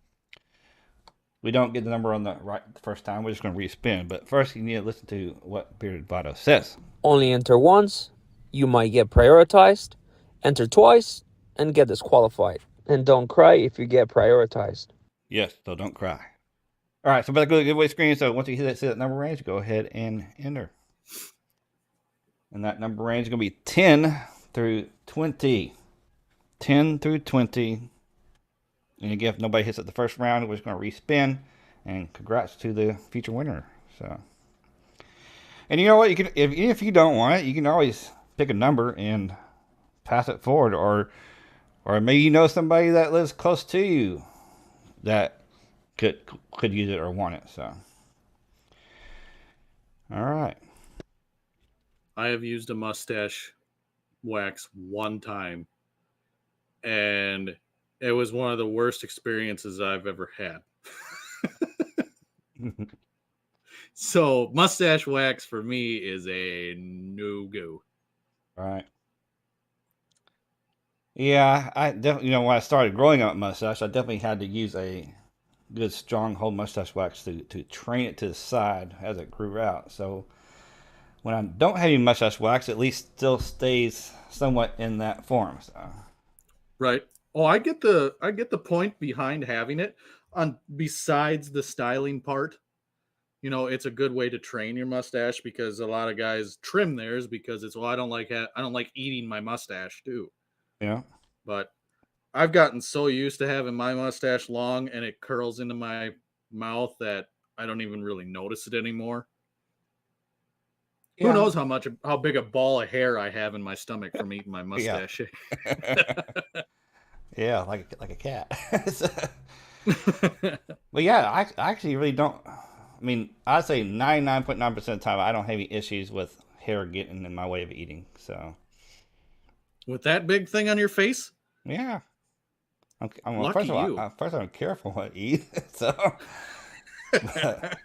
we don't get the number on the right the first time, we're just going to respin. But first, you need to listen to what Bearded Vado says. Only enter once, you might get prioritized. Enter twice, and get disqualified. And don't cry if you get prioritized. Yes, so don't cry. All right, so back to the giveaway screen. So once you see that number range, go ahead and enter. And that number range is going to be 10 through 20. 10 through 20. And again, if nobody hits it the first round, we're just going to respin. And congrats to the future winner. So, and you know what? You can, if you don't want it, you can always pick a number and pass it forward, or maybe somebody that lives close to you that could use it or want it. So, all right. I have used a mustache wax one time, and it was one of the worst experiences I've ever had. So mustache wax for me is a no-go. Right. Yeah, I definitely, when I started growing out mustache, I definitely had to use a good strong hold mustache wax to train it to the side as it grew out. So when I don't have any mustache wax, at least still stays somewhat in that form. So. Right. Oh, I get the point behind having it on besides the styling part. It's a good way to train your mustache because a lot of guys trim theirs because it's I don't like eating my mustache too. Yeah. But I've gotten so used to having my mustache long and it curls into my mouth that I don't even really notice it anymore. Who knows how big a ball of hair I have in my stomach from eating my Yeah. mustache. Yeah, like a cat. But yeah, I actually really don't. I mean, I'd say 99.9% of the time I don't have any issues with hair getting in my way of eating. So With that big thing on your face? yeah, well, Lucky you. first I'm careful what I eat. So, but,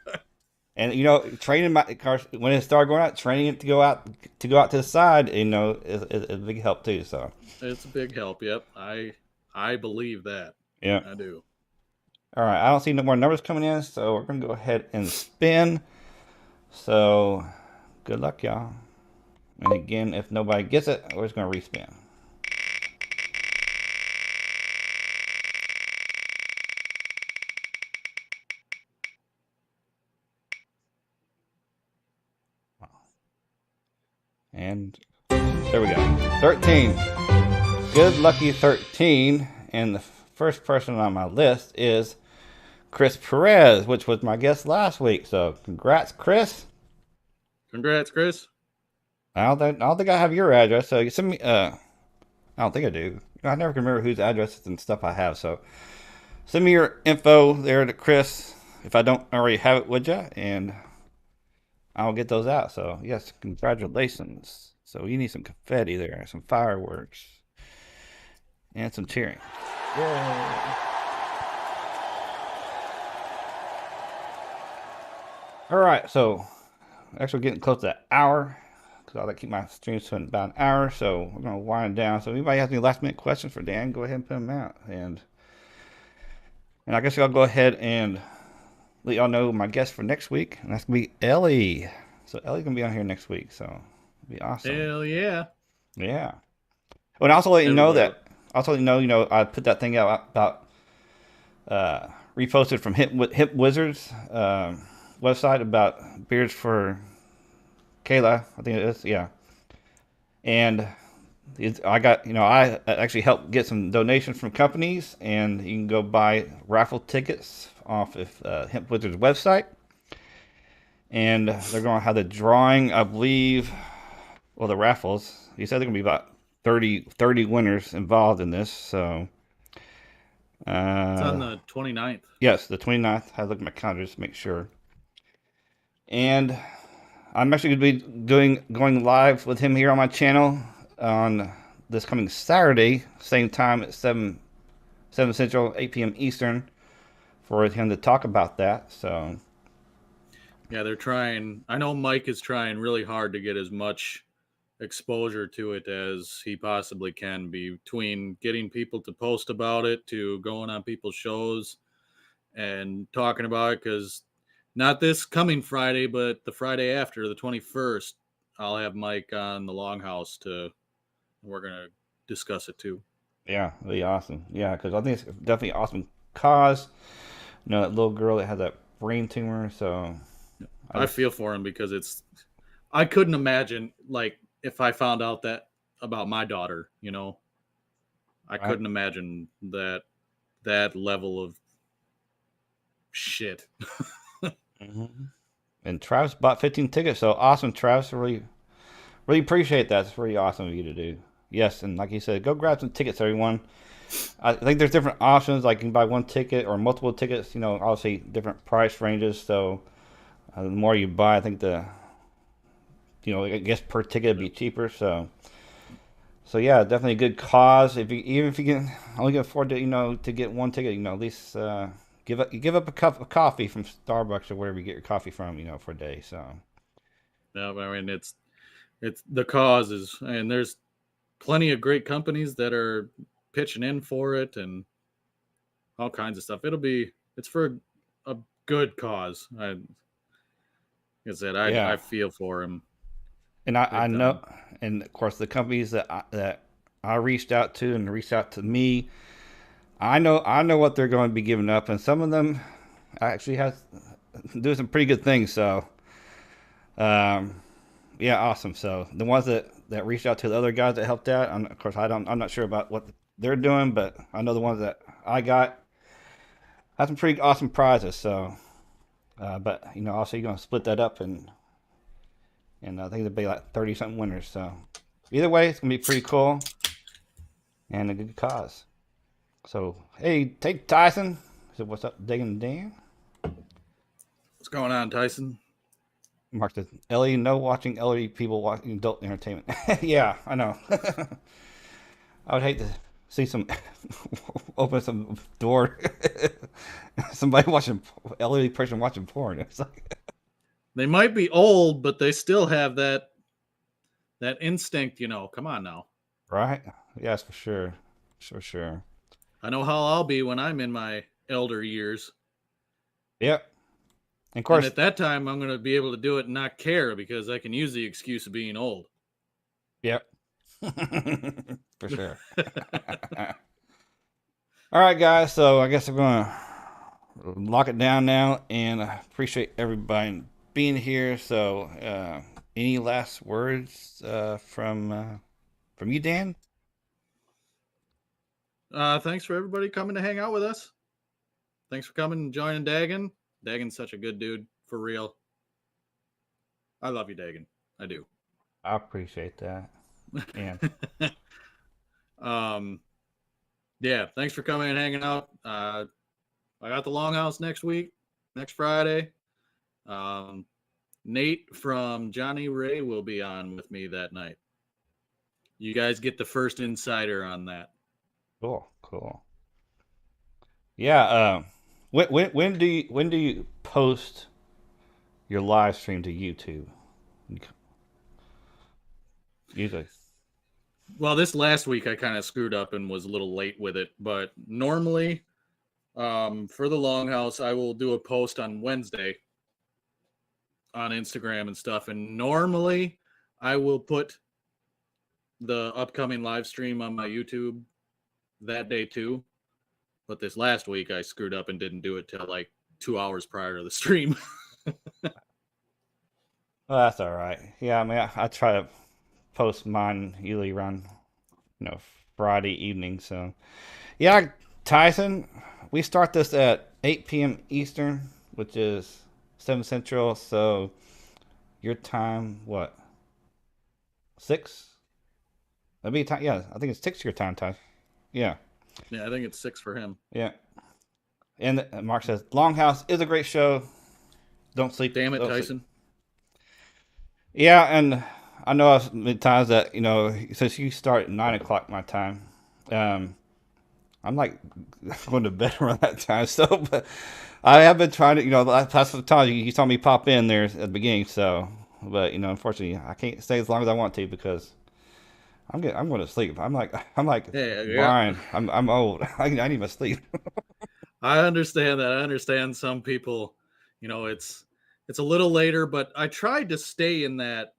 and you know, training my car when it started going out, training it to go out to the side, you know, is a big help too. So It's a big help. Yep. I believe that. yeah. I do. All right, I don't see no more numbers coming in, so we're gonna go ahead and spin. So good luck, y'all. And again, if nobody gets it, we're just gonna respin. And there we go. 13. Good lucky 13. And the first person on my list is Chris Perez, which was my guest last week. So congrats, Chris. Congrats, Chris. I don't think I have your address, so you send me I don't think I do. I never can remember whose addresses and stuff I have, so send me your info there to Chris if I don't already have it, would ya? And I'll get those out. So yes, congratulations. So you need some confetti there, some fireworks, and some cheering. Yay! All right, so actually getting close to an hour because I like to keep my streams to about an hour. So we're gonna wind down. So if anybody has any last minute questions for Dan, go ahead and put them out. And I guess I'll go ahead and let y'all know my guest for next week, and that's gonna be Ellie. So Ellie's gonna be on here next week, so it'll be awesome. Hell yeah. Yeah. Oh, and also let you know that. Also, you know, I put that thing out about reposted from Hip Wizards website about beards for Kayla. I think it is. Yeah. And I got, you know, I actually helped get some donations from companies, and you can go buy raffle tickets off of Hemp Wizards website. And they're going to have the drawing, I believe, well, the raffles. You said they're going to be about 30 winners involved in this. So it's on the 29th. Yes, the 29th. I look at my calendar just to make sure. And I'm actually going to be going live with him here on my channel on this coming Saturday, same time at 7 Central, 8 p.m. Eastern, for him to talk about that. So yeah, they're trying. I know Mike is trying really hard to get as much exposure to it as he possibly can, between getting people to post about it, to going on people's shows and talking about it. Because not this coming Friday, but the Friday after, the 21st, I'll have Mike on the Longhouse we're going to discuss it too. Yeah, really awesome. Yeah, because I think it's definitely an awesome cause. You know, that little girl that had that brain tumor. So I feel for him, because I couldn't imagine, like, if I found out that about my daughter, you know, I couldn't imagine that level of shit. Mm-hmm. And Travis bought 15 tickets. So awesome, Travis. Really appreciate that. It's really awesome of you to do. Yes, and like you said, go grab some tickets, everyone. I think there's different options. Like you can buy one ticket or multiple tickets. You know, obviously different price ranges. So the more you buy, I think I guess per ticket it'd be cheaper. So yeah, definitely a good cause. Even if you can only afford to, to get one ticket, at least give up a cup of coffee from Starbucks or wherever you get your coffee from, for a day. So no, I mean, it's the causes, and there's plenty of great companies that are pitching in for it and all kinds of stuff. It's for a good cause. I feel for him. And I know, and of course the companies that I reached out to and reached out to me, I know what they're going to be giving up, and some of them actually have do some pretty good things. So, yeah, awesome. So the ones that reached out to the other guys that helped out, of course I'm not sure about what they're doing, but I know the ones that I got had some pretty awesome prizes. So, but also you're going to split that up and And I think there'll be like 30-something winners. So either way, it's going to be pretty cool and a good cause. So, hey, take Tyson. So what's up, Digging Dan? What's going on, Tyson? Mark says, Ellie, no watching elderly people watching adult entertainment. Yeah, I know. I would hate to see some open some door. Somebody watching elderly person watching porn. It's like They might be old, but they still have that instinct, you know. Come on now. right? Yes, for sure. For sure. I know how I'll be when I'm in my elder years. Yep. And of course, and at that time, I'm going to be able to do it and not care because I can use the excuse of being old. Yep. For sure. All right, guys. So I guess I'm going to lock it down now, and I appreciate everybody being here. So, any last words from you, Dan? Thanks for everybody coming to hang out with us. Thanks for coming and joining Dagan. Dagan's such a good dude, for real. I love you, Dagan. I do. I appreciate that. Yeah. Yeah, thanks for coming and hanging out. I got the Longhouse next Friday. Nate from Johnny Ray will be on with me that night. You guys get the first insider on that. Cool. Yeah. When do you post your live stream to YouTube? Usually. Well, this last week I kind of screwed up and was a little late with it, but normally, for the Longhouse, I will do a post on Wednesday on Instagram and stuff, and normally I will put the upcoming live stream on my YouTube that day too. But this last week I screwed up and didn't do it till like 2 hours prior to the stream. Well, that's all right. Yeah, I mean, I try to post mine usually around, Friday evening. So, yeah, Tyson, we start this at 8 p.m. Eastern, which is 7 Central. So, your time, what? 6? That'd be time. Yeah, I think it's 6 your time, Tyson. Yeah. Yeah, I think it's 6 for him. Yeah. And Mark says, Longhouse is a great show. Don't sleep. Damn it, Don't Tyson. sleep. Yeah, and I know many times that, since you start at 9 o'clock my time, I'm like going to bed around that time. So, but I have been trying to, the past few times you saw me pop in there at the beginning. So, but, unfortunately, I can't stay as long as I want to because I'm going to sleep. I'm like Yeah. Brian. I'm old. I need my sleep. I understand that. I understand some people, it's a little later, but I tried to stay in that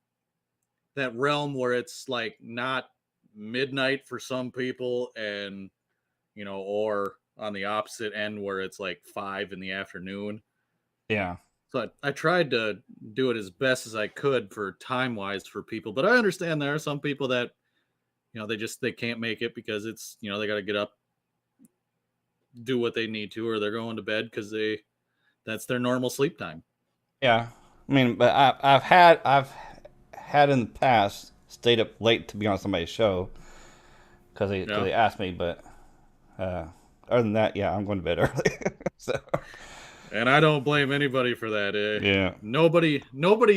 realm where it's like not midnight for some people and, or on the opposite end where it's like 5 in the afternoon. Yeah. So I tried to do it as best as I could for time wise for people, but I understand there are some people that, they can't make it because it's, they got to get up, do what they need to, or they're going to bed because that's their normal sleep time. Yeah. I mean, but I've had in the past stayed up late to be on somebody's show because they asked me, but other than that, yeah, I'm going to bed early. So. And I don't blame anybody for that. Yeah. Nobody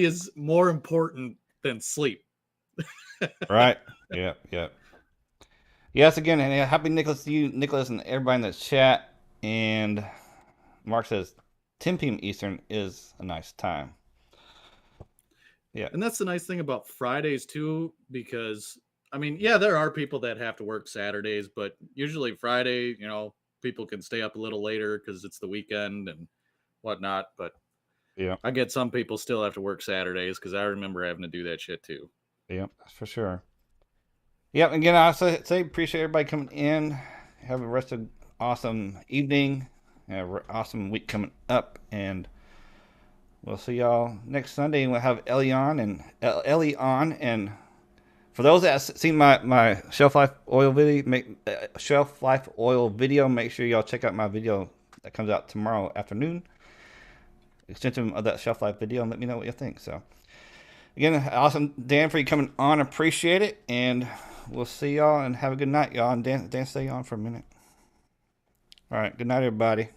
is more important than sleep. Right. Yeah. Yes, again, and happy Nicholas to you, Nicholas, and everybody in the chat. And Mark says 10 p.m. Eastern is a nice time. Yeah. And that's the nice thing about Fridays too, because there are people that have to work Saturdays, but usually Friday, people can stay up a little later because it's the weekend and whatnot. But yeah, I get some people still have to work Saturdays because I remember having to do that shit too. Yeah, for sure. Yep. Again, I say appreciate everybody coming in. Have a rest of awesome evening. Awesome week coming up, and we'll see y'all next Sunday. And we'll have Ellie on. And for those that have seen my shelf life oil video, make sure y'all check out my video that comes out tomorrow afternoon. Extension of that shelf life video, and let me know what you think. So, Again, awesome, Dan, for you coming on. Appreciate it. And we'll see y'all and have a good night, y'all. And Dan, stay on for a minute. All right. Good night, everybody.